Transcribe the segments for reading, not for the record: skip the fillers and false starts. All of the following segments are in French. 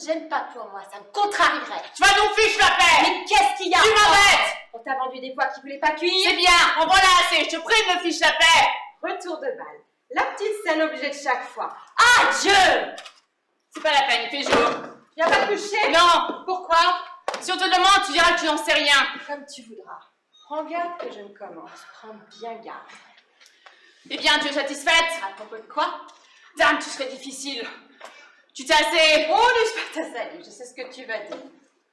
gêne pas pour moi, ça me contrarierait. Tu vas donc fiche la paix. Mais qu'est-ce qu'il y a? Tu m'arrêtes. On t'a vendu des pois qui voulaient pas cuire. C'est bien, en voilà assez, je te prie de me fiche la paix. Retour de balle. La petite scène obligée de chaque fois. Adieu. C'est pas la peine, il fait jour. Y a pas de coucher? Non. Pourquoi? Si on te demande, tu diras que tu n'en sais rien. Comme tu voudras. Prends garde que je ne commence. Prends bien garde. Eh bien, tu es satisfaite? À propos de quoi? Dame, tu serais difficile. Tu t'es assez... Oh, n'ai-je pas ta salie, je sais ce que tu vas dire.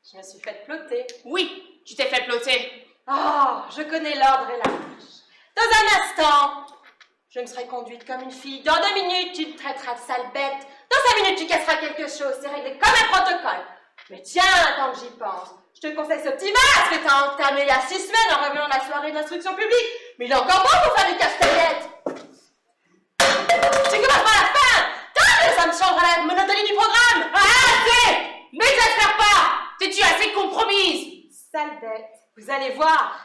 Je me suis faite ploter. Oui, tu t'es fait ploter. Oh, je connais l'ordre et la marche. Dans un instant, je me serai conduite comme une fille. Dans 2 minutes, tu me traiteras de sale bête. Dans 5 minutes, tu casseras quelque chose. C'est réglé comme un protocole. Mais tiens, tant que j'y pense, je te conseille ce petit masque que t'as entamé il y a 6 semaines en revenant de la soirée d'instruction publique. Mais il est encore bon pour faire des casse-têtes. Tu commences par la fin. Ça me changera la monotonie du programme. Arrête! N'exagère pas. T'es-tu assez compromise? Sale bête, vous allez voir.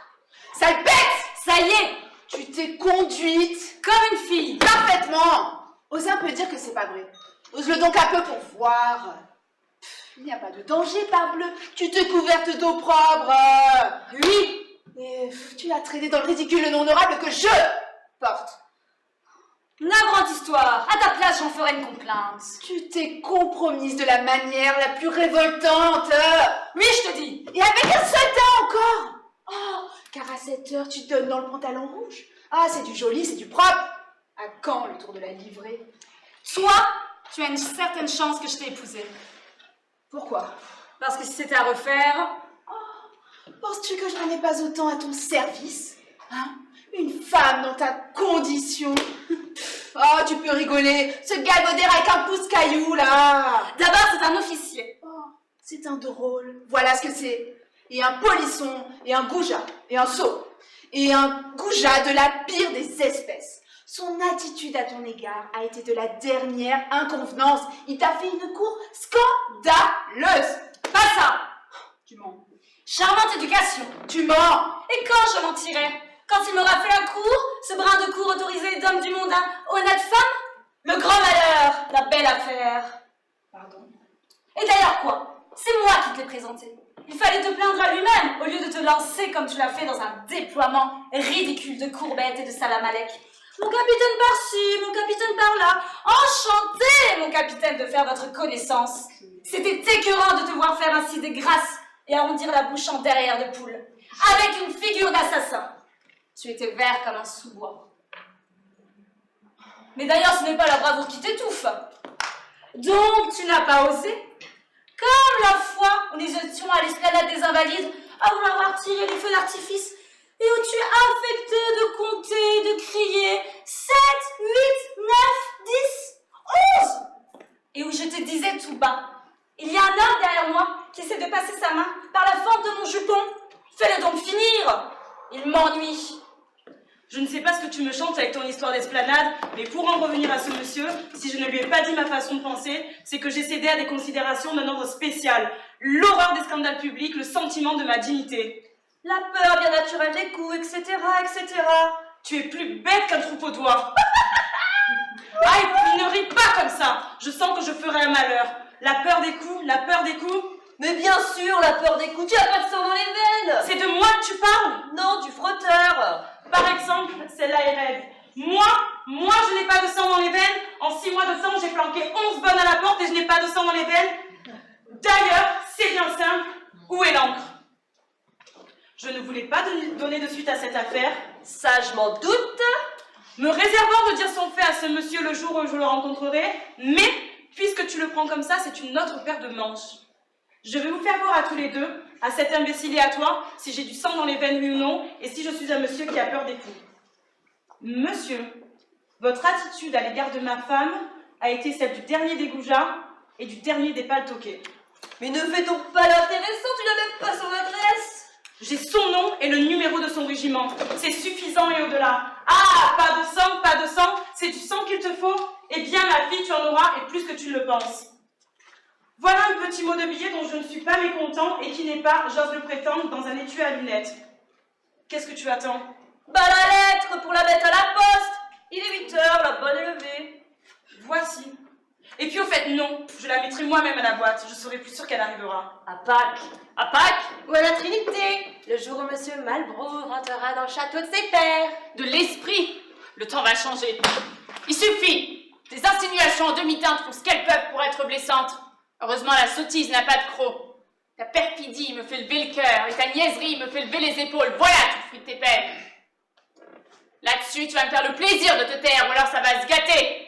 Sale bête! Ça y est, tu t'es conduite comme une fille. Parfaitement. Ose un peu dire que c'est pas vrai. Ose-le donc un peu pour voir. Il n'y a pas de danger, parbleu. Tu t'es couverte d'opprobre. Oui. Et tu as traîné dans le ridicule le non honorable que je porte. Navrante histoire. À ta place, j'en ferai une complainte. Tu t'es compromise de la manière la plus révoltante. Oui, je te dis. Et avec un seul teint encore. Oh, car à cette heure, tu donnes dans le pantalon rouge. Ah, c'est du joli, c'est du propre. À quand le tour de la livrée? Toi, tu as une certaine chance que je t'ai épousée. Pourquoi? Parce que si c'était à refaire... Penses-tu que je n'en ai pas autant à ton service? Hein? Une femme dans ta condition. Oh, tu peux rigoler. Se galvauder avec un pouce-caillou, là. D'abord, c'est un officier. Oh, c'est un drôle. Voilà ce que c'est. Et un polisson, et un goujat, et un sot. Et un goujat de la pire des espèces. Son attitude à ton égard a été de la dernière inconvenance. Il t'a fait une cour scandaleuse. Pas ça. Tu mens. Charmante éducation. Tu mens. Et quand je mentirais? Quand il m'aura fait la cour, ce brin de cour autorisé d'homme du monde à honnête femme? Le grand malheur, la belle affaire. Pardon. Et d'ailleurs quoi? C'est moi qui te l'ai présenté. Il fallait te plaindre à lui-même, au lieu de te lancer comme tu l'as fait dans un déploiement ridicule de courbettes et de salamalek. Mon capitaine par-ci, mon capitaine par-là. Enchanté, mon capitaine, de faire votre connaissance. C'était écœurant de te voir faire ainsi des grâces et arrondir la bouche en derrière de poule. Avec une figure d'assassin. Tu étais vert comme un sous-bois. Mais d'ailleurs, ce n'est pas la bravoure qui t'étouffe. Donc, tu n'as pas osé? Comme la fois où nous étions à l'esplanade des Invalides, à vouloir avoir tiré les feux d'artifice, et où tu as affecté de compter, de crier 7, 8, 9, 10, 11, et où je te disais tout bas, il y a un homme derrière moi qui essaie de passer sa main par la fente de mon jupon. Fais-le donc finir. Il m'ennuie. Je ne sais pas ce que tu me chantes avec ton histoire d'esplanade, mais pour en revenir à ce monsieur, si je ne lui ai pas dit ma façon de penser, c'est que j'ai cédé à des considérations d'un ordre spécial. L'horreur des scandales publics, le sentiment de ma dignité. La peur bien naturelle des coups, etc., etc. Tu es plus bête qu'un troupeau d'oies. Aïe, ne ris pas comme ça. Je sens que je ferai un malheur. La peur des coups, la peur des coups. Mais bien sûr, la peur des coups, tu as pas de sang dans les veines. C'est de moi que tu parles? Non, du frotteur. Par exemple, celle-là est raide. Moi, je n'ai pas de sang dans les veines. En 6 mois de temps, j'ai planqué 11 bonnes à la porte et je n'ai pas de sang dans les veines. D'ailleurs, c'est bien simple. Où est l'encre? Je ne voulais pas donner de suite à cette affaire. Ça, je m'en doute. Me réservant de dire son fait à ce monsieur le jour où je le rencontrerai. Mais, puisque tu le prends comme ça, c'est une autre paire de manches. Je vais vous faire voir à tous les deux, à cet imbécile et à toi, si j'ai du sang dans les veines, oui ou non, et si je suis un monsieur qui a peur des coups. Monsieur, votre attitude à l'égard de ma femme a été celle du dernier des goujats et du dernier des paltoquets. Mais ne fais donc pas l'intéressant, tu n'as même pas son adresse. J'ai son nom et le numéro de son régiment. C'est suffisant et au-delà. Ah, pas de sang, c'est du sang qu'il te faut. Eh bien, ma fille, tu en auras et plus que tu ne le penses. Voilà un petit mot de billet dont je ne suis pas mécontent et qui n'est pas, j'ose le prétendre, dans un étui à lunettes. Qu'est-ce que tu attends? Bah la lettre pour la mettre à la poste. Il est 8 heures, la bonne est levée. Voici. Et puis au fait, non, je la mettrai moi-même à la boîte. Je serai plus sûre qu'elle arrivera. À Pâques. À Pâques? Ou à la Trinité, le jour où Monsieur Malbrough rentrera dans le château de ses pères. De l'esprit. Le temps va changer. Il suffit. Tes insinuations en demi-teinte font ce qu'elles peuvent pour être blessantes. Heureusement, la sottise n'a pas de croc. Ta perfidie me fait lever le cœur et ta niaiserie me fait lever les épaules. Voilà tout le fruit de tes peines. Là-dessus, tu vas me faire le plaisir de te taire ou alors ça va se gâter.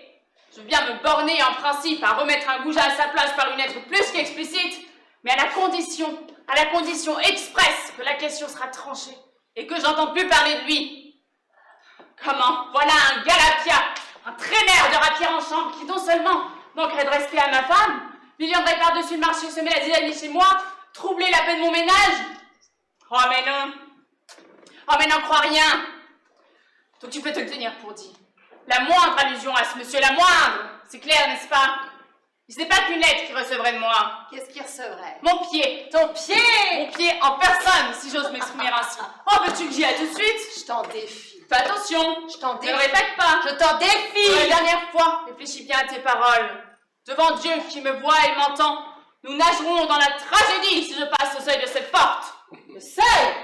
Je viens me borner en principe à remettre un goujat à sa place par une lettre plus qu'explicite, mais à la condition expresse que la question sera tranchée et que j'entends plus parler de lui. Comment? Voilà un galapia, un traîneur de rapier en chambre qui non seulement manquerait de respect à ma femme, lui viendrait par-dessus le marché semer la dynamite chez moi, troubler la paix de mon ménage. Oh mais non! Oh mais n'en crois rien! Donc tu peux te le tenir pour dit. La moindre allusion à ce monsieur, la moindre! C'est clair, n'est-ce pas? Ce n'est pas qu'une lettre qu'il recevrait de moi. Qu'est-ce qu'il recevrait? Mon pied! Ton pied! Mon pied en personne, si j'ose m'exprimer ainsi. Oh, veux-tu que j'y aille tout de suite? Je t'en défie. Fais attention! Je t'en Ne défie. le répète pas! Je t'en Pour la défie! dernière fois, réfléchis bien à tes paroles. Devant Dieu qui me voit et m'entend, nous nagerons dans la tragédie si je passe au seuil de cette porte. Le seuil!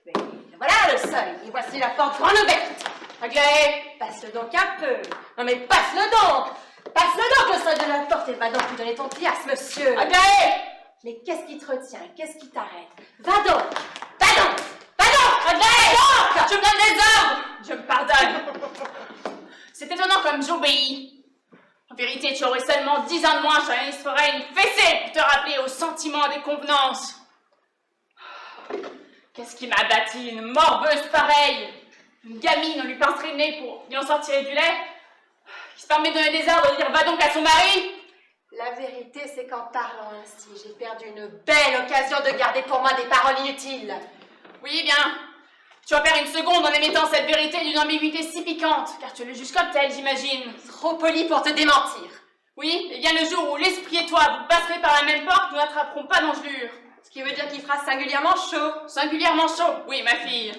Mais voilà le seuil, et voici la porte grande ouverte. Aglaé! Passe-le donc un peu. Non mais passe-le donc! Passe-le donc le seuil de la porte et va donc lui donner ton pied à ce monsieur. Aglaé! Mais qu'est-ce qui te retient? Qu'est-ce qui t'arrête? Va donc! Va donc! Va donc! Aglaé! Tu me donnes des ordres! Je me pardonne. C'est étonnant comme j'obéis. En vérité, tu aurais seulement 10 ans de moins, je t'administrerais une fessée pour te rappeler aux sentiments des convenances. Qu'est-ce qui m'a bâti une morbeuse pareille? Une gamine, on lui pincerait le nez pour lui en sortir du lait? Qui se permet de donner des ordres de dire va donc à son mari? La vérité, c'est qu'en parlant ainsi, j'ai perdu une belle occasion de garder pour moi des paroles inutiles. Oui, bien. Tu vas perdre une seconde en émettant cette vérité d'une ambiguïté si piquante, car tu le juges comme tel, j'imagine. Trop poli pour te démentir. Oui, et bien le jour où l'esprit et toi vous passerez par la même porte, nous n'attraperons pas d'engelure. Ce qui veut dire qu'il fera singulièrement chaud. Singulièrement chaud, oui, ma fille.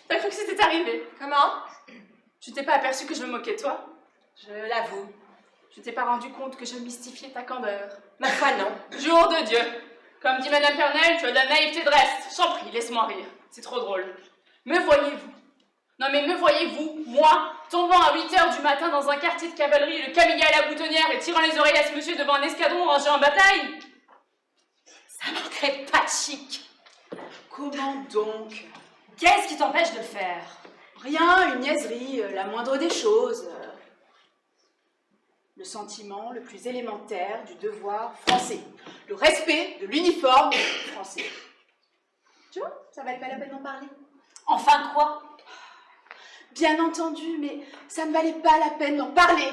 T'as cru que c'était arrivé? Comment? Tu t'es pas aperçu que je me moquais de toi? Je l'avoue. Tu t'es pas rendu compte que je mystifiais ta candeur? Ma foi, non. Jour de Dieu! Comme dit Madame Pernelle, tu as de la naïveté de reste. J'en prie, laisse-moi rire. C'est trop drôle. Me voyez-vous? Non mais me voyez-vous, moi, tombant à 8h du matin dans un quartier de cavalerie, le camilla à la boutonnière et tirant les oreilles à ce monsieur devant un escadron rangé en bataille? Ça manquerait pas de chic. Comment donc? Qu'est-ce qui t'empêche de le faire? Rien, une niaiserie, la moindre des choses. Le sentiment le plus élémentaire du devoir français. Le respect de l'uniforme français. Tu vois, ça valait pas la peine d'en parler. Enfin quoi? Bien entendu, mais ça ne valait pas la peine d'en parler.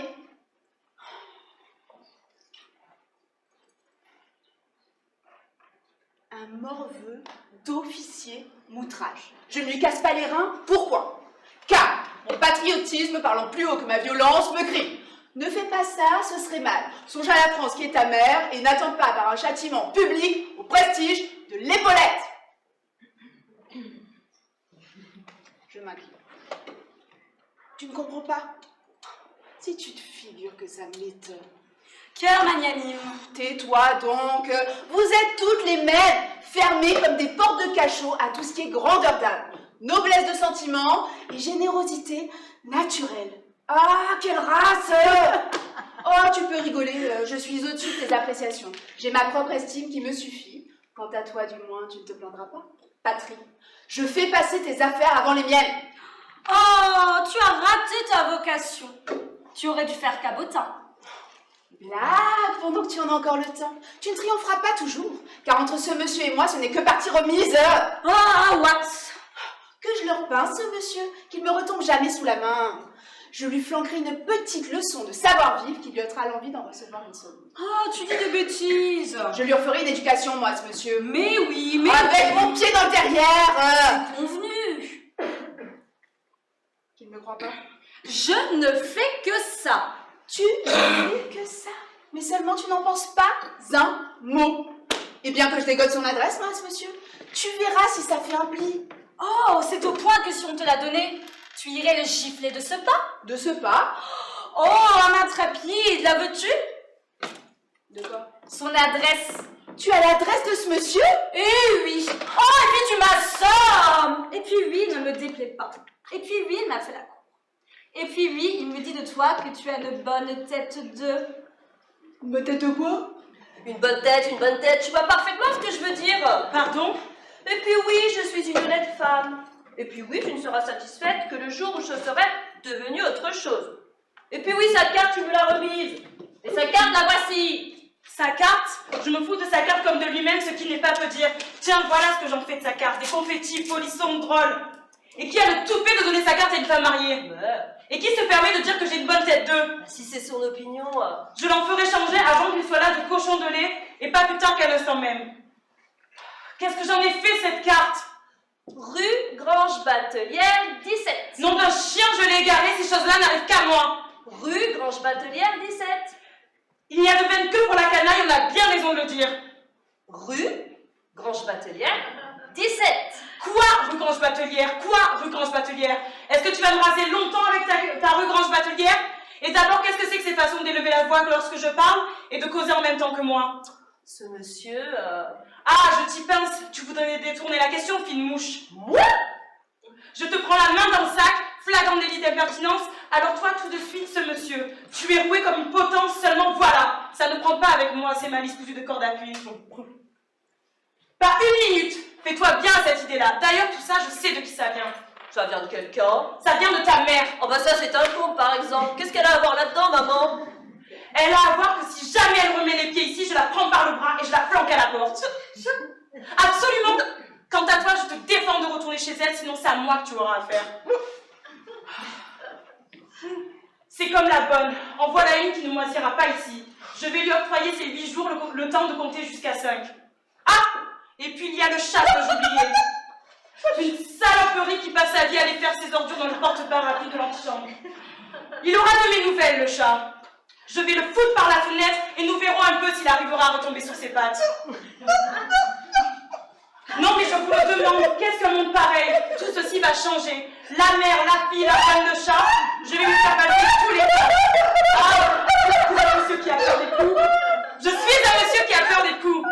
Un morveux d'officier moutrage. Je ne lui casse pas les reins, pourquoi? Car mon patriotisme parlant plus haut que ma violence me crie. Ne fais pas ça, ce serait mal. Songe à la France qui est ta mère et n'attends pas par un châtiment public au prestige de l'épaulette. Je m'incline. Tu ne comprends pas? Si tu te figures que ça m'étonne. Cœur magnanime. Tais-toi donc. Vous êtes toutes les mêmes, fermées comme des portes de cachot à tout ce qui est grandeur d'âme, noblesse de sentiment et générosité naturelle. Ah, quelle race! Oh, tu peux rigoler, je suis au-dessus de tes appréciations. J'ai ma propre estime qui me suffit. Quant à toi, du moins, tu ne te plaindras pas. Patrie, je fais passer tes affaires avant les miennes. Oh, tu as raté ta vocation. Tu aurais dû faire cabotin. Blague, pendant que tu en as encore le temps. Tu ne triompheras pas toujours, car entre ce monsieur et moi, ce n'est que partie remise. Ah, what? Que je leur pince, ce monsieur, qu'il ne me retombe jamais sous la main. Je lui flanquerai une petite leçon de savoir-vivre qui lui ôtera l'envie d'en recevoir une seule. Oh, tu dis des bêtises. Je lui referai une éducation, moi, ce monsieur. Mais oui, mais Avec mon pied dans le derrière. convenu. Qu'il ne me croit pas. Je ne fais que ça. Tu ne fais que ça. Mais seulement tu n'en penses pas un mot. Et bien que je dégote son adresse, moi, ce monsieur, tu verras si ça fait un pli. Oh, c'est au point que si on te l'a donné, tu irais le gifler de ce pas. De ce pas. Oh, un intrépide, la veux-tu? De quoi? Son adresse. Tu as l'adresse de ce monsieur? Eh oui. Oh, et puis tu m'assommes. Et puis oui, il ne me déplaît pas. Et puis oui, il m'a fait la cour. Et puis oui, il me dit de toi que tu as une bonne tête de... Une tête de quoi? Une bonne tête, tu vois parfaitement ce que je veux dire. Pardon? Et puis oui, je suis une honnête femme. Et puis oui, tu ne seras satisfaite que le jour où je serai devenue autre chose. Et puis oui, sa carte, tu me l'as remise. Et sa carte, la voici. Sa carte? Je me fous de sa carte comme de lui-même, ce qui n'est pas peu dire. Tiens, voilà ce que j'en fais de sa carte. Des confettis, polissons, drôles. Et qui a le toupet de donner sa carte à une femme mariée? Et qui se permet de dire que j'ai une bonne tête d'œuf? Si c'est son opinion... Je l'en ferai changer avant qu'il soit là de cochon de lait, et pas plus tard qu'à l'instant même. Qu'est-ce que j'en ai fait, cette carte? Rue Grange Batelière 17. Nom d'un chien, je l'ai égaré, ces choses-là n'arrivent qu'à moi. Rue Grange Batelière 17. Il n'y a de veine que pour la canaille, on a bien raison de le dire. Rue Grange Batelière 17. Quoi, rue Grange Batelière? Quoi, rue Grange Batelière? Est-ce que tu vas me raser longtemps avec ta rue Grange Batelière? Et d'abord, qu'est-ce que c'est que ces façons d'élever la voix lorsque je parle et de causer en même temps que moi? Ce monsieur... Ah, je t'y pince, tu voudrais détourner la question, fine mouche. Moi? Je te prends la main dans le sac, flagrant délit d'impertinence, alors toi, tout de suite, ce monsieur, tu es roué comme une potence, seulement voilà, ça ne prend pas avec moi ces malices cousues de corde à cuir. Pas une minute, fais-toi bien à cette idée-là. D'ailleurs, tout ça, je sais de qui ça vient. Ça vient de quelqu'un? Ça vient de ta mère. Oh bah ça, c'est un con, par exemple. Qu'est-ce qu'elle a à voir là-dedans, maman? Elle a à voir que si jamais elle remet les pieds ici, je la prends par le bras et je la flanque à la porte. Absolument. Quant à toi, je te défends de retourner chez elle, sinon c'est à moi que tu auras affaire. C'est comme la bonne. En voilà une qui ne moisira pas ici. Je vais lui octroyer ces 8 jours, le temps de compter jusqu'à 5. Ah! Et puis il y a le chat que j'oubliais. Une saloperie qui passe sa vie à aller faire ses ordures dans le porte-parapluie de l'antichambre. Il aura de mes nouvelles, le chat. Je vais le foutre par la fenêtre et nous verrons un peu s'il arrivera à retomber sur ses pattes. Non mais je vous le demande, qu'est-ce qu'un monde pareil? Tout ceci va changer. La mère, la fille, la femme, le chat, je vais lui faire passer tous les coups. Ah, je suis un monsieur qui a peur des coups. Je suis un monsieur qui a peur des coups.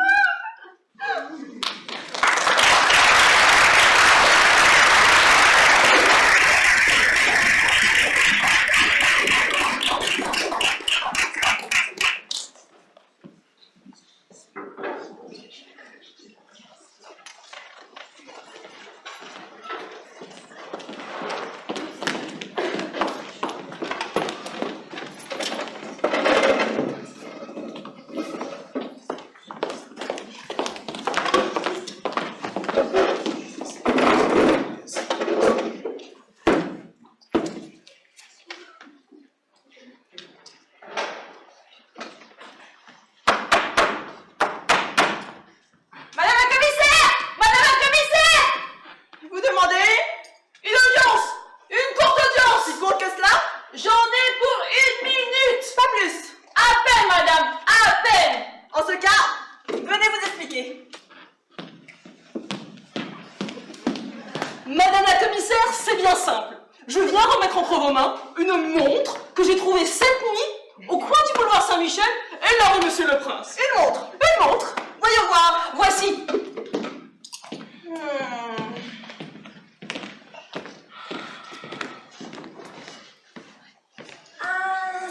Madame la commissaire, c'est bien simple. Je viens remettre entre vos mains une montre que j'ai trouvée cette nuit au coin du boulevard Saint-Michel et là où Monsieur le Prince. Une montre. Voyons voir. Voici.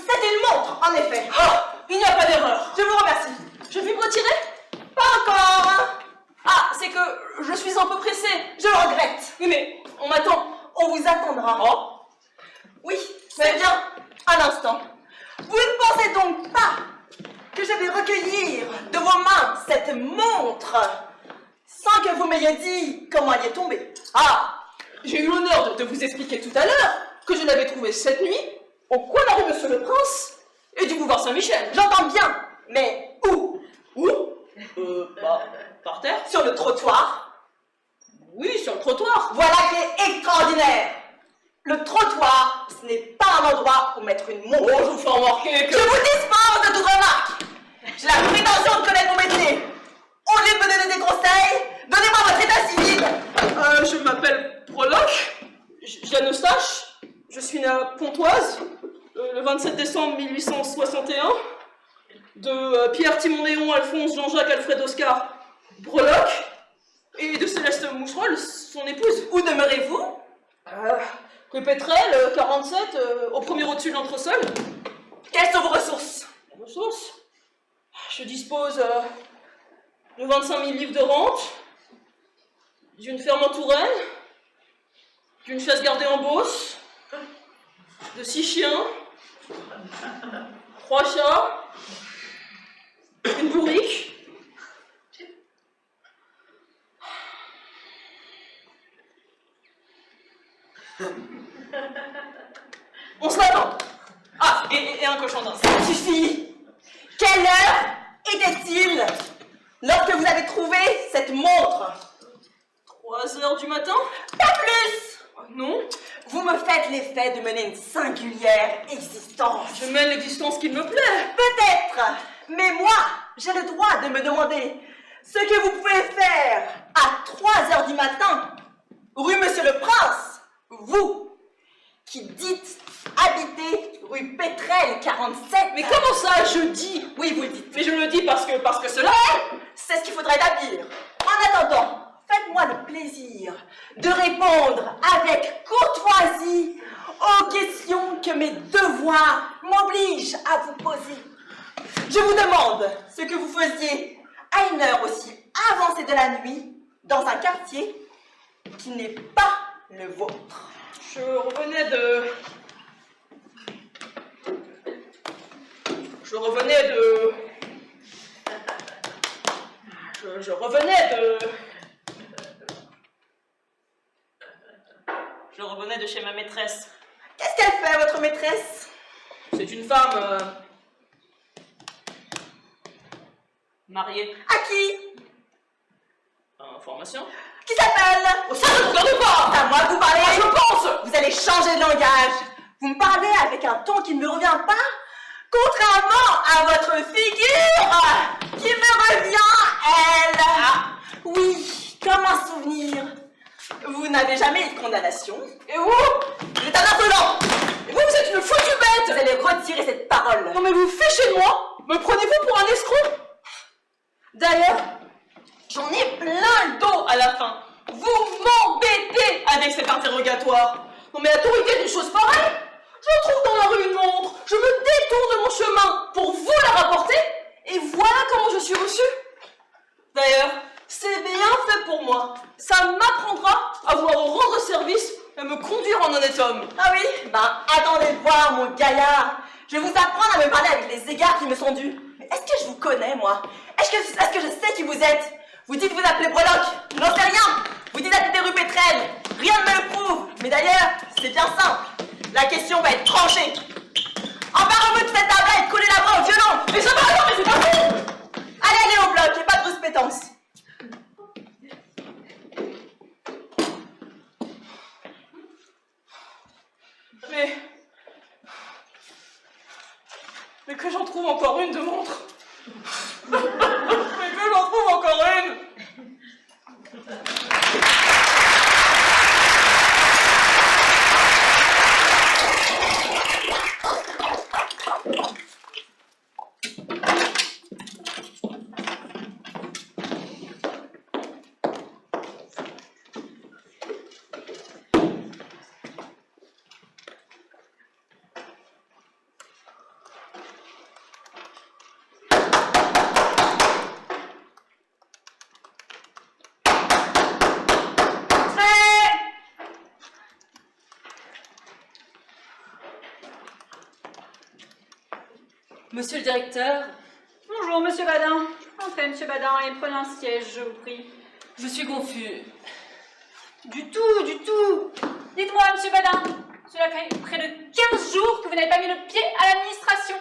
C'était une montre, en effet. Ah, il n'y a pas d'erreur. Je vous remercie. Je puis me retirer? Pas encore. Ah, c'est que je suis un peu pressée. Je le regrette. Oui, mais on m'attend. On vous attendra. Oh. Oui, c'est bien. Un instant. Vous ne pensez donc pas que je vais recueillir de vos mains cette montre sans que vous m'ayez dit comment elle est tombée? Ah, j'ai eu l'honneur de vous expliquer tout à l'heure que je l'avais trouvée cette nuit au coin de la rue Monsieur le Prince et du boulevard Saint-Michel. J'entends bien, mais où? Où? Par terre. Sur le trottoir. Oui, sur le trottoir. Voilà qui est extraordinaire. Le trottoir, ce n'est pas un endroit où mettre une montre. Oh, je vous fais remarquer que... Je vous dispense de toute remarque. J'ai la prétention de connaître mon métier. Au lieu de me donner des conseils, donnez-moi votre état civil Je m'appelle Breloque, Jeanne Eustache, je suis née à Pontoise, le 27 décembre 1861, de Pierre Timon-Léon, Alphonse, Jean-Jacques, Alfred, Oscar Breloque, et de Céleste Moucherolle, son épouse. Où demeurez-vous? Rue Pétrel, 47, au premier au-dessus de l'entresol. Quelles sont vos ressources? Ressources. Je dispose de 25 000 livres de rente, d'une ferme en Touraine, d'une chasse gardée en Beauce, de 6 chiens, 3 chats, une bourrique. On se lave. Ah, et un cochon d'Inde. Ça suffit! Quelle heure était-il lorsque vous avez trouvé cette montre? 3 heures du matin? Pas plus! Non. Vous me faites l'effet de mener une singulière existence. Je mène l'existence qu'il me plaît. Peut-être, mais moi, j'ai le droit de me demander ce que vous pouvez faire à 3 heures du matin, rue Monsieur le Prince, vous, qui dites habiter rue Pétrel 47. Mais comment ça, je dis? Oui, vous le dites. Mais je le dis parce que cela... C'est ce qu'il faudrait établir. En attendant, faites-moi le plaisir de répondre avec courtoisie aux questions que mes devoirs m'obligent à vous poser. Je vous demande ce que vous faisiez à une heure aussi avancée de la nuit dans un quartier qui n'est pas le vôtre. Je revenais de... Je revenais de chez ma maîtresse. Qu'est-ce qu'elle fait, votre maîtresse? C'est une femme... mariée. À qui? Un pharmacien. Qui s'appelle? Oh, ça ne me regarde pas! C'est à moi de vous parler. Je pense! Vous allez changer de langage. Vous me parlez avec un ton qui ne me revient pas, contrairement à votre figure qui me revient, elle. Ah, oui, comme un souvenir. Vous n'avez jamais eu de condamnation. Et vous? Vous êtes un insolent. Et vous êtes une foutue bête! Vous allez retirer cette parole. Non mais vous fichez de moi? Me prenez-vous pour un escroc? D'ailleurs, j'en ai plein le dos à la fin. Vous m'embêtez avec cet interrogatoire. Non mais l'autorité d'une chose pareille? Je trouve dans la rue une montre, je me détourne de mon chemin pour vous la rapporter, et voilà comment je suis reçue. D'ailleurs, c'est bien fait pour moi. Ça m'apprendra à vous rendre service et à me conduire en honnête homme. Ah oui? Ben, attendez de voir, mon gaillard. Je vais vous apprendre à me parler avec les égards qui me sont dus. Mais est-ce que je vous connais, moi? Est-ce que je sais qui vous êtes? Vous dites vous appelez Breloque, je n'en sais rien. Vous dites habiter rue Pétrel, rien ne me le prouve. Mais d'ailleurs, c'est bien simple. La question va être tranchée. Emparez-vous de cette tablette, collez la main au violon. Mais ça va alors, mais c'est pas vous! Allez, allez au bloc, et pas de respétance. Mais que j'en trouve encore une de montre. Mais que j'en trouve encore une. Monsieur le directeur, Bonjour, monsieur Badin. Entrez, monsieur Badin, et prenez un siège, je vous prie. je suis confus. Du tout. Dites-moi, monsieur Badin, cela fait près de 15 jours que vous n'avez pas mis le pied à l'administration.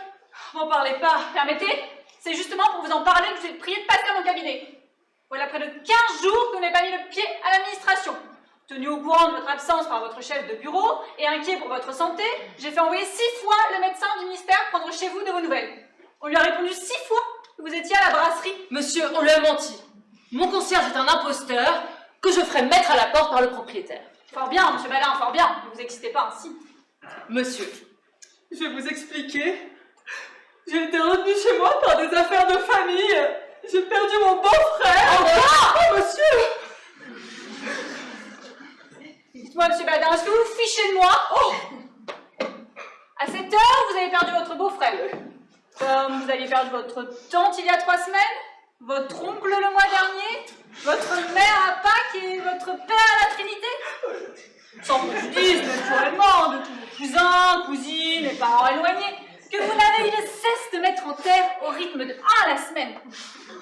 M'en parlez pas. Permettez, c'est justement pour vous en parler que je vous ai prié de passer à mon cabinet. Voilà près de 15 jours que vous n'avez pas mis le pied à l'administration. Tenu au courant de votre absence par votre chef de bureau et inquiet pour votre santé, j'ai fait envoyer 6 fois le médecin du ministère prendre chez vous de vos nouvelles. On lui a répondu 6 fois que vous étiez à la brasserie. Monsieur, on lui a menti. Mon concierge est un imposteur que je ferai mettre à la porte par le propriétaire. Fort bien, monsieur Badin, fort bien. Ne vous excitez pas ainsi. Monsieur, Je vais vous expliquer. J'ai été retenue chez moi par des affaires de famille. J'ai perdu mon beau-frère. Oh, monsieur! Dites-moi, monsieur Badin, est-ce que vous vous fichez de moi? À cette heure, vous avez perdu votre beau-frère. Comme vous avez perdu votre tante il y a 3 semaines, votre oncle le mois dernier, votre mère à Pâques et votre père à la Trinité. Sans préjudice, naturellement, de tous vos cousins, cousines et parents éloignés, que vous n'avez eu de cesse de mettre en terre au rythme de 1 à la semaine.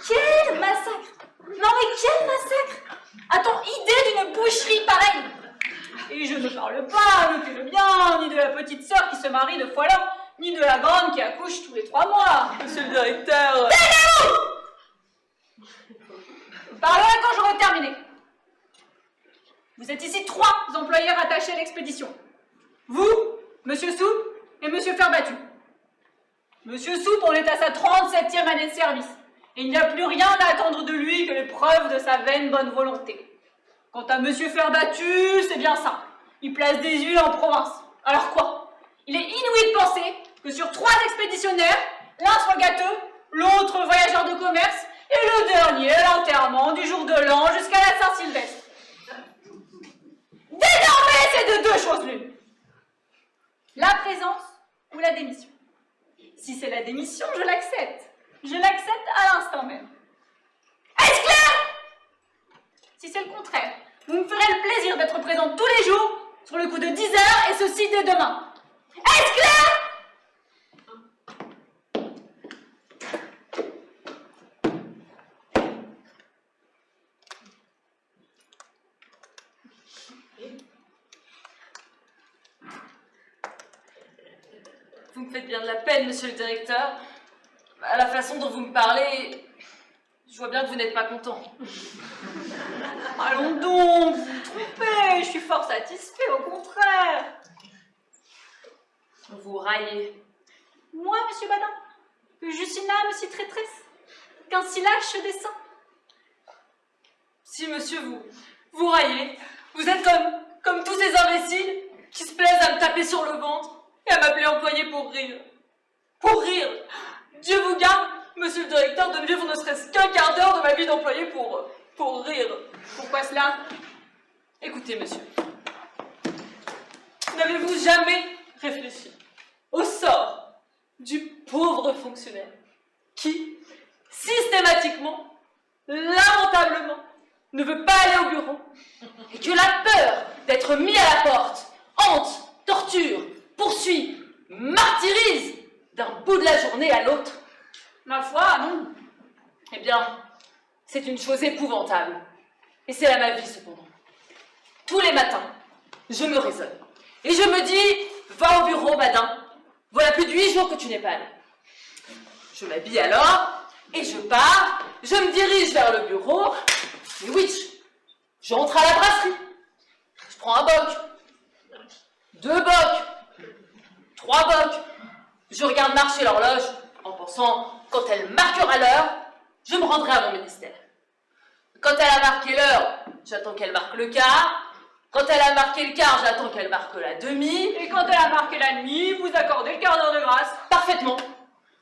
Quel massacre! Non mais quel massacre! A-t-on idée d'une boucherie pareille? Et je ne parle pas de le bien, ni de la petite sœur qui se marie 2 fois l'an, ni de la grande qui accouche tous les 3 mois. Monsieur le directeur. Parlez quand j'aurai terminé. Vous êtes ici 3 employés rattachés à l'expédition. Vous, Monsieur Soupe et Monsieur Ferbattu. Monsieur Soupe, on est à sa 37e année de service. Et il n'y a plus rien à attendre de lui que les preuves de sa vaine bonne volonté. Quant à Monsieur Ferbattu, c'est bien simple. Il place des huiles en province. Alors quoi? Il est inouï de penser que sur 3 expéditionnaires, l'un soit gâteux, l'autre voyageur de commerce, et le dernier l'enterrement du jour de l'an jusqu'à la Saint-Sylvestre. Désormais, c'est de 2 choses l'une. La présence ou la démission. Si c'est la démission, je l'accepte. Je l'accepte à l'instant même. Est-ce clair? Si c'est le contraire, vous me ferez le plaisir d'être présente tous les jours sur le coup de 10 heures et ceci dès demain. Est-ce clair? vous me faites bien de la peine, monsieur le directeur. À la façon dont vous me parlez, je vois bien que vous n'êtes pas content. Allons donc, vous vous trompez, je suis fort satisfait, au contraire. Vous raillez. Moi, monsieur Badin, que je suis une âme si traîtresse, qu'un si lâche dessein. Si, monsieur, vous raillez. Vous êtes comme tous ces imbéciles qui se plaisent à me taper sur le ventre et à m'appeler employé pour rire. Pour rire! Dieu vous garde, monsieur le directeur, de ne vivre ne serait-ce qu'un quart d'heure de ma vie d'employé pour rire. Pourquoi cela? Écoutez, monsieur, n'avez-vous jamais réfléchi au sort du pauvre fonctionnaire qui, systématiquement, lamentablement, ne veut pas aller au bureau et que la peur d'être mis à la porte hante, torture, poursuit, martyrise d'un bout de la journée à l'autre? Ma foi, non. Eh bien, c'est une chose épouvantable. Et c'est là ma vie, cependant. Tous les matins, je me raisonne. Et je me dis, va au bureau, Badin. Voilà plus de 8 jours que tu n'es pas allé. Je m'habille alors, et je pars. Je me dirige vers le bureau. Et oui, j'entre à la brasserie. Je prends un boc. 2 bocs. 3 bocs. Je regarde marcher l'horloge en pensant, quand elle marquera l'heure, je me rendrai à mon ministère. Quand elle a marqué l'heure, j'attends qu'elle marque le quart. Quand elle a marqué le quart, j'attends qu'elle marque la demi. Et quand elle a marqué la nuit, vous accordez le quart d'heure de grâce. Parfaitement.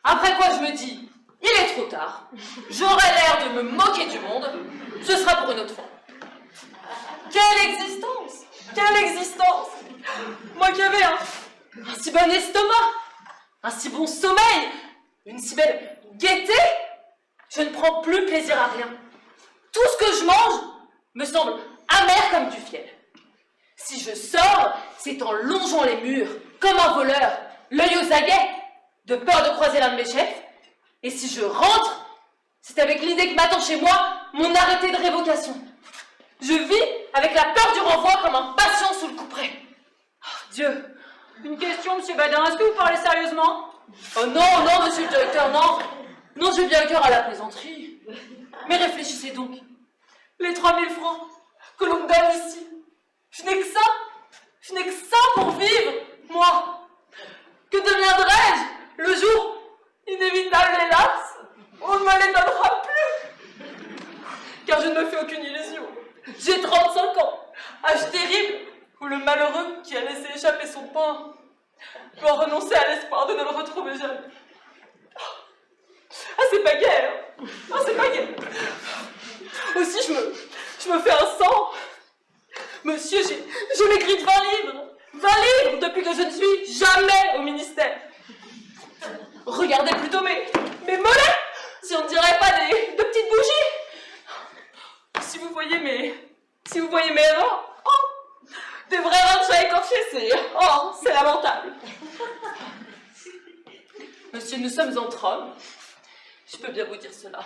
Après quoi, je me dis, il est trop tard. J'aurai l'air de me moquer du monde. Ce sera pour une autre fois. Quelle existence! Quelle existence! Moi qui avais un si bon estomac, un si bon sommeil, une si belle gaieté, je ne prends plus plaisir à rien. Tout ce que je mange me semble amer comme du fiel. Si je sors, c'est en longeant les murs, comme un voleur, l'œil aux aguets, de peur de croiser l'un de mes chefs. Et si je rentre, c'est avec l'idée que m'attend chez moi mon arrêté de révocation. Je vis avec la peur du renvoi comme un patient sous le couperet. Oh, Dieu! Une question, monsieur Badin, est-ce que vous parlez sérieusement? Oh non, non, monsieur le directeur, non! Non, j'ai bien cœur à la plaisanterie. Mais réfléchissez donc. Les 3000 francs que l'on me donne ici, je n'ai que ça. Je n'ai que ça pour vivre, moi. Que deviendrai-je le jour inévitable, hélas, où on ne me les donnera plus? Car je ne me fais aucune illusion. J'ai 30 malheureux qui a laissé échapper son pain doit renoncer à l'espoir de ne le retrouver jamais. Ah, c'est pas gai, hein. Ah, c'est pas gai. Aussi, je me fais un sang. Monsieur, j'ai maigri de 20 livres. 20 livres depuis que je ne suis jamais au ministère. Regardez plutôt mes mollets, si on ne dirait pas de petites bougies. Si vous voyez mes reins, oh, des vrais reins de chat écorché, c'est lamentable. Monsieur, nous sommes entre hommes. Je peux bien vous dire cela.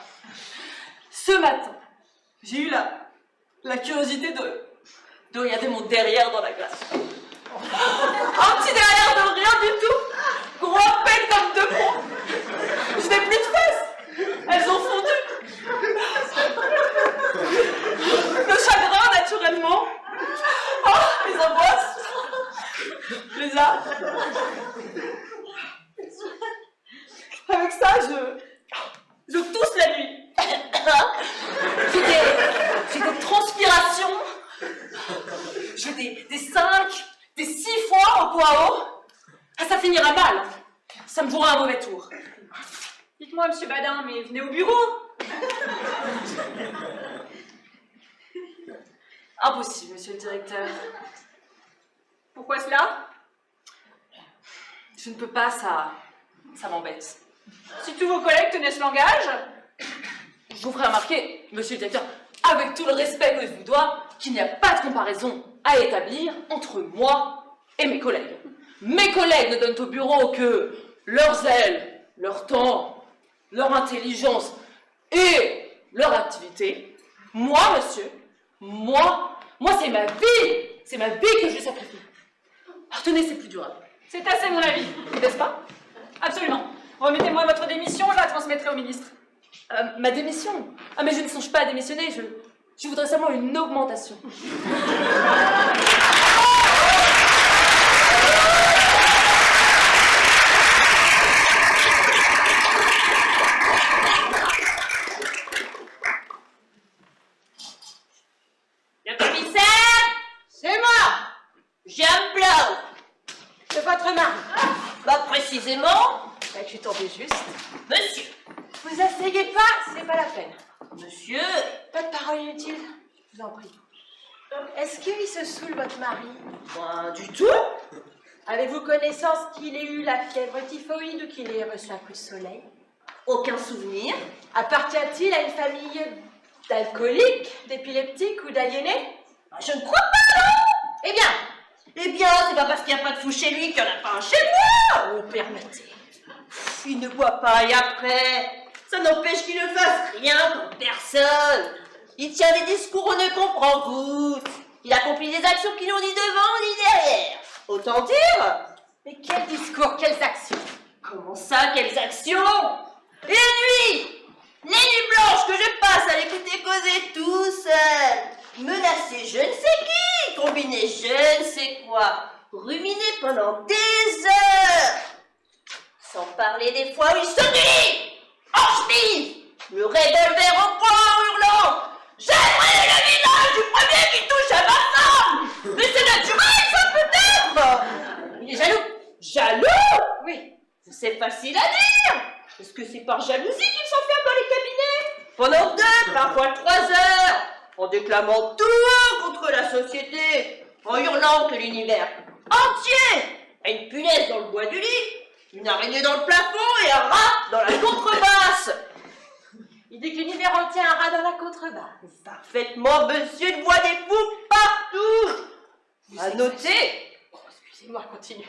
Ce matin, j'ai eu la curiosité de regarder mon derrière dans la glace. Un petit derrière de rien du tout, gros à peine comme 2 points. Je n'ai plus de fesses, elles ont fondu. Le chagrin, naturellement. Oh, les angoisses, les âges. Avec ça, je tousse la nuit. J'ai des transpirations. J'ai des 5, des 6 fois au poids haut. Ah, ça finira mal. Ça me jouera un mauvais tour. Dites-moi, monsieur Badin, mais venez au bureau. Impossible, monsieur le directeur. Pourquoi cela? Je ne peux pas, ça m'embête. Si tous vos collègues tenaient ce langage, Je vous ferai remarquer, monsieur le directeur, avec tout le respect que je vous dois, qu'il n'y a pas de comparaison à établir entre moi et mes collègues. Mes collègues ne donnent au bureau que leur zèle, leur temps, leur intelligence et leur activité. Moi, monsieur, moi, c'est ma vie! C'est ma vie que je sacrifie. Tenez, c'est plus durable. c'est assez mon avis. N'est-ce pas? Absolument. Remettez-moi votre démission, je la transmettrai au ministre. Ma démission? Ah, mais je ne songe pas à démissionner, je voudrais seulement une augmentation. Le commissaire, c'est moi. J'ai un plan. De votre mari. Pas précisément. Je suis tombée juste. Monsieur. Vous asseyez pas, c'est pas la peine. Monsieur. Pas de parole inutile. Je vous en prie. Est-ce qu'il se saoule, votre mari? Pas du tout. Avez-vous connaissance qu'il ait eu la fièvre typhoïde ou qu'il ait reçu un coup de soleil? Aucun souvenir. Appartient-il à une famille d'alcooliques, d'épileptiques ou d'aliénés? Je ne crois pas, non. Eh bien, c'est pas parce qu'il n'y a pas de fou chez lui qu'il n'y en a pas un chez moi. Vous permettez. Il ne boit pas et après, ça n'empêche qu'il ne fasse rien pour personne. Il tient des discours, on ne comprend goutte. Il accomplit des actions qui n'ont ni devant ni derrière. Autant dire. Mais quels discours, quelles actions? Comment ça, quelles actions? Et la nuit, les nuits blanches que je passe à l'écouter causer tout seul, menacer je ne sais qui, combiner je ne sais quoi, ruminer pendant des heures. Sans parler des fois où il se nuit, en chemise, le revolver au poing en hurlant. J'aimerais le visage du premier qui touche à ma femme. Mais c'est naturel, ça peut-être. Il est jaloux. Jaloux? Oui. C'est facile à dire. Est-ce que c'est par jalousie qu'il s'enferme dans les cabinets? Pendant 2, parfois 3 heures, en déclamant tout haut contre la société, en hurlant que l'univers entier a une punaise dans le bois du lit, une araignée dans le plafond et un rat dans la contrebasse. Il dit que l'univers entier a un rat dans la contrebasse. Parfaitement, monsieur, il voit des fous partout. À noter. Oh, excusez-moi, continue.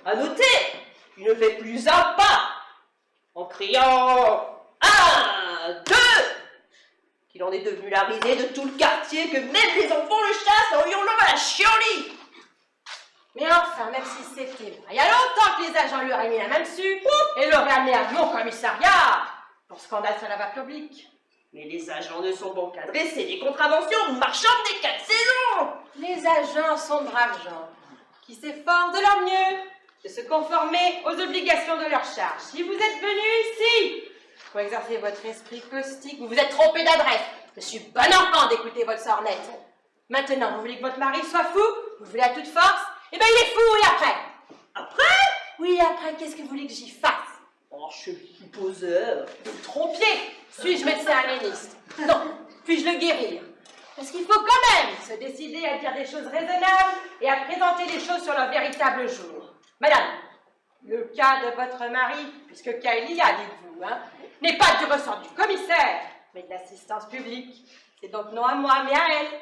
À noter, il ne fait plus un pas en criant 1, 2, qu'il en est devenu la risée de tout le quartier, que même les enfants le chassent en hurlant à la chienlit. Mais enfin, même si c'était vrai, il y a longtemps que les agents lui auraient mis la main dessus et l'auraient amené à mon commissariat pour scandale sur la voie publique. Mais les agents ne sont pas encadrés, c'est des contraventions marchandes des 4 saisons. Les agents sont de braves gens qui s'efforcent de leur mieux de se conformer aux obligations de leur charge. Si vous êtes venus ici pour exercer votre esprit caustique, vous vous êtes trompé d'adresse. Je suis bon enfant d'écouter votre sornette. Maintenant, vous voulez que votre mari soit fou? Vous voulez à toute force? Eh ben, il est fou, et après? Après? Oui, après, qu'est-ce que vous voulez que j'y fasse? Oh, je supposais. Vous me trompiez. Suis-je médecin améniste? Non. Puis-je le guérir? Parce qu'il faut quand même se décider à dire des choses raisonnables et à présenter les choses sur leur véritable jour. Madame, le cas de votre mari, puisque cas il y a, dites-vous, hein, n'est pas du ressort du commissaire, mais de l'assistance publique. C'est donc non à moi, mais à elle.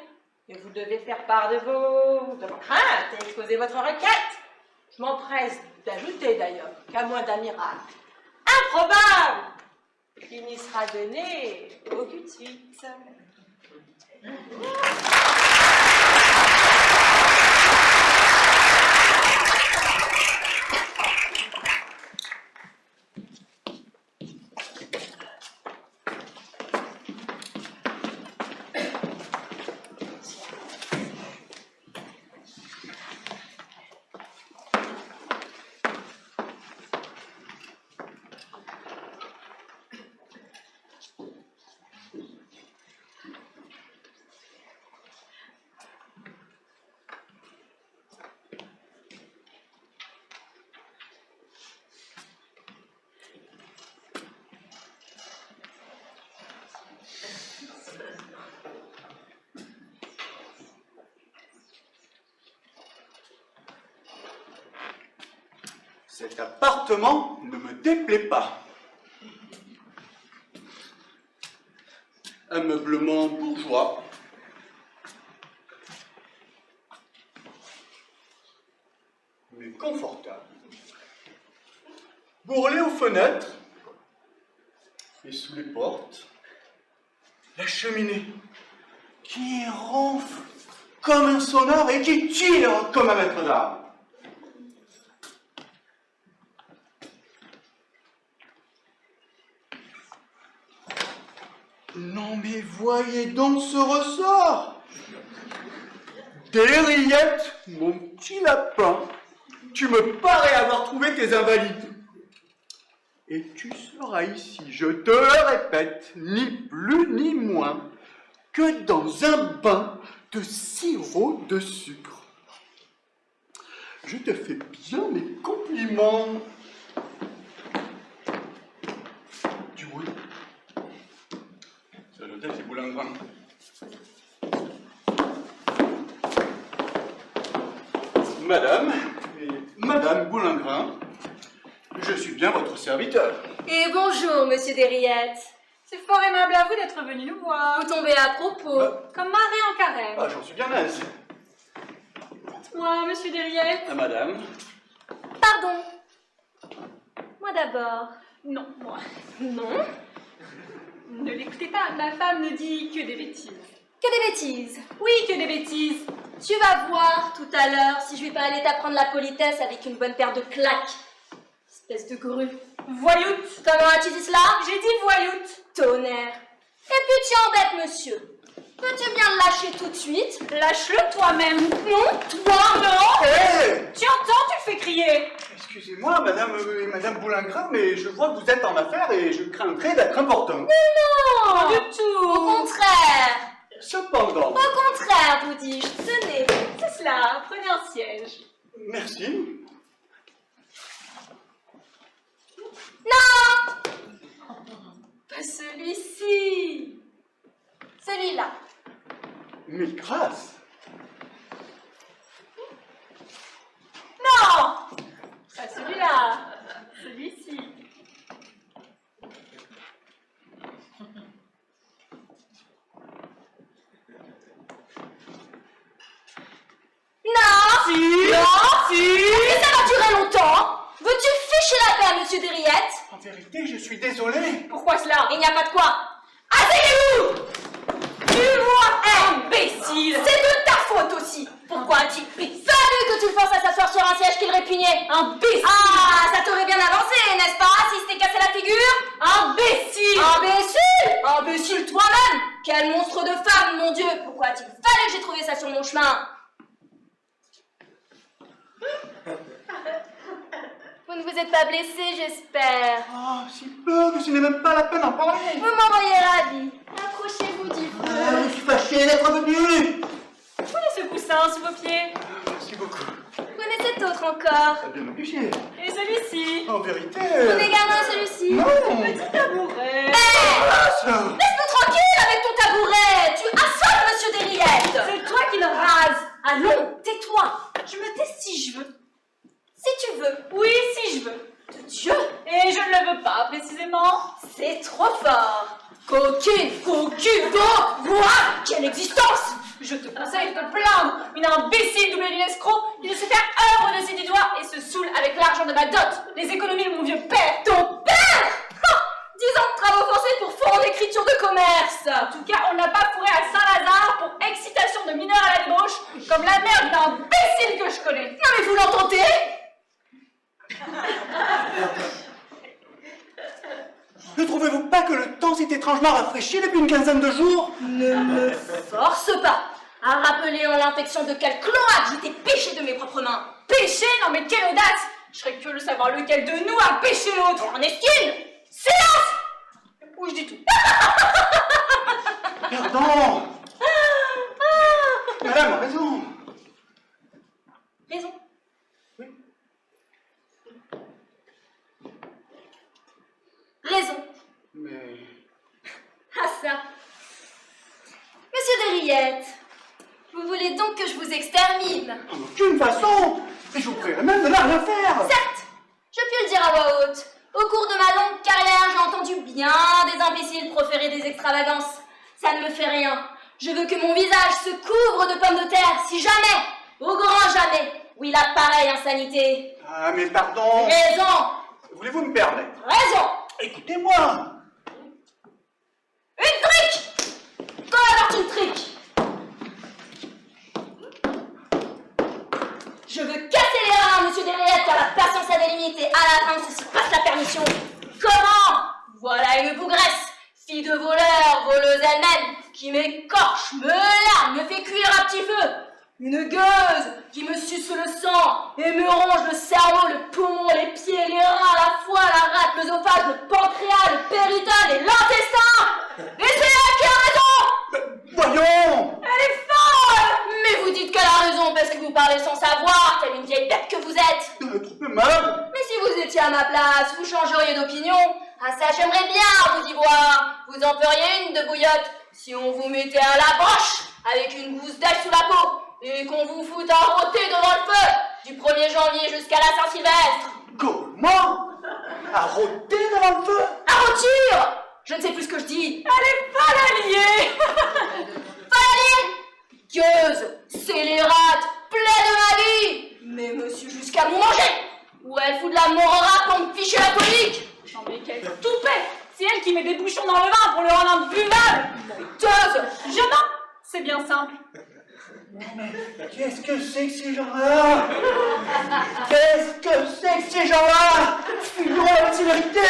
Et vous devez faire part de vos craintes et exposer votre requête. Je m'empresse d'ajouter d'ailleurs qu'à moins d'un miracle improbable, il n'y sera donné aucune suite. Cet appartement ne me déplaît pas. Ameublement bourgeois. Mais confortable. Bourrelé aux fenêtres et sous les portes. La cheminée qui ronfle comme un sonore et qui tire comme un maître d'armes. Non mais voyez donc ce ressort! Déliette, mon petit lapin, tu me parais avoir trouvé tes invalides. Et tu seras ici, je te le répète, ni plus ni moins que dans un bain de sirop de sucre. Je te fais bien mes compliments. Du bruit. C'est l'hôtel, c'est Boulingrin. Madame Boulingrin, je suis bien votre serviteur. Et bonjour, monsieur Desriettes. C'est fort aimable à vous d'être venu nous voir. Vous tombez à propos, comme Marie en carême. Ah, j'en suis bien aise. Moi, monsieur Desriettes. Ah, madame. Pardon. Moi d'abord. Non, moi. Non. Ne l'écoutez pas, ma femme ne dit que des bêtises. Que des bêtises. Oui, que des bêtises. Tu vas voir tout à l'heure si je vais pas aller t'apprendre la politesse avec une bonne paire de claques. Espèce de grue. Voyoute. Comment as-tu dit cela? J'ai dit voyoute. Tonnerre. Et puis tu embêtes monsieur. Peux-tu bien le lâcher tout de suite? Lâche-le toi-même. Non, toi. Non. Hé Tu entends, tu le fais crier. Excusez-moi, madame Boulingrin, mais je vois que vous êtes en affaires et je craindrais d'être important. Non. Pas du Au tout. contraire. Cependant. Au contraire, vous dis-je. Tenez. C'est cela, prenez un siège. Merci. Non. Pas celui-ci. Celui-là. Mais grâce. Non. Pas celui-là. Celui-ci. Non. Si. Non. Si. Et ça va durer longtemps. Veux-tu ficher la paix, monsieur Desriettes? En vérité, je suis désolé. Pourquoi cela? Il n'y a pas de quoi. Asseyez-vous. Tu vois, imbécile. C'est de ta faute aussi. Pourquoi as-tu fallu que tu le forces à s'asseoir sur un siège qu'il répugnait? Imbécile. Ah, ça t'aurait bien avancé, n'est-ce pas, si c'était cassé la figure? Imbécile. Imbécile! Imbécile toi-même! Quel monstre de femme, mon Dieu! Pourquoi a-t-il fallu que j'ai trouvé ça sur mon chemin? Vous ne vous êtes pas blessé, j'espère. Oh, si peu que ce n'est même pas la peine d'en parler. Vous m'envoyez ravi. Accrochez-vous du feu. Je suis fâché d'être venu. Prenez ce coussin sous vos pieds. Merci beaucoup. Prenez cet autre encore. T'as bien obligé. Et celui-ci. En vérité. Prenez également celui-ci. Non. Tabouret. Ah, ça. Laisse-nous tranquille avec ton tabouret. Tu assommes Monsieur Derriette. C'est toi qui le rases. Allons, tais-toi. Je me tais si je veux. Si tu veux. Oui, si je veux. De Dieu, Et je ne le veux pas, précisément. c'est trop fort. Coquine, donc, voilà, quelle existence. Je te conseille de te plaindre. Une imbécile doublée d'une escroc qui ne sait faire œuvre de ses 10 doigts et se saoule avec l'argent de ma dot. Les économies de mon vieux père. Ton père 10 ans de travaux forcés pour fond d'écriture de commerce. En tout cas, on n'a pas fourré à Saint-Lazare pour excitation de mineurs à la débauche, comme la mère d'une imbécile que je connais. Non mais vous l'entendez? Ne trouvez-vous pas que le temps s'est étrangement rafraîchi depuis une quinzaine de jours? Ne me force pas à rappeler en l'infection de quel cloaque j'étais péché de mes propres mains. Péché? Non mais quelle audace! Je serais curieux de savoir lequel de nous a péché l'autre. Ernestine, silence. Ou je dis tout. Pardon. Madame a raison. Raison. Raison. Mais... Ah ça. Monsieur Derriette, vous voulez donc que je vous extermine? En aucune façon. Et je vous prierai même de ne rien faire. Certes, je puis le dire à voix haute. Au cours de ma longue carrière, j'ai entendu bien des imbéciles proférer des extravagances. Ça ne me fait rien. Je veux que mon visage se couvre de pommes de terre, si jamais, au grand jamais, où il a pareille insanité. Ah, mais pardon. Raison, Voulez-vous me permettre? raison. Écoutez-moi. Une trique. Qu'on apporte une trique. Je veux casser les reins, monsieur Derriette, car la patience a des limites et à la fin, ceci passe la permission. Comment? Voilà une bougresse, fille de voleur, voleuse elle-même, qui m'écorche, me larme, me fait cuire à petit feu. Une gueuse qui me suce le sang et me ronge le cerveau, le poumon, les pieds, les reins, la foie, la rate, l'œsophage, le pancréas, le péritone et l'intestin. Et c'est elle qui a raison. Voyons. Elle est folle. Mais vous dites qu'elle a raison parce que vous parlez sans savoir, telle une vieille bête que vous êtes. Trop aimable. Mais si vous étiez à ma place, vous changeriez d'opinion. Ah ça, j'aimerais bien vous y voir. Vous en feriez une de bouillotte si on vous mettait à la broche avec une gousse d'ail sous la peau et qu'on vous foute à rôter devant le feu du 1er janvier jusqu'à la Saint-Sylvestre. Comment? À rôter devant le feu? À rôtir. Je ne sais plus ce que je dis. Elle est folle alliée. Fallait gueuse, scélérate, pleine de magie, mais monsieur jusqu'à me manger. Ou elle fout de la morora pour me ficher la colique. Non mais quelle toupette. C'est elle qui met des bouchons dans le vin pour le rendre imbuvable. Gueuse. Je mens. C'est bien simple. Qu'est-ce que c'est que ces gens-là? Qu'est-ce que c'est que ces gens-là? Fuyons la sévérité.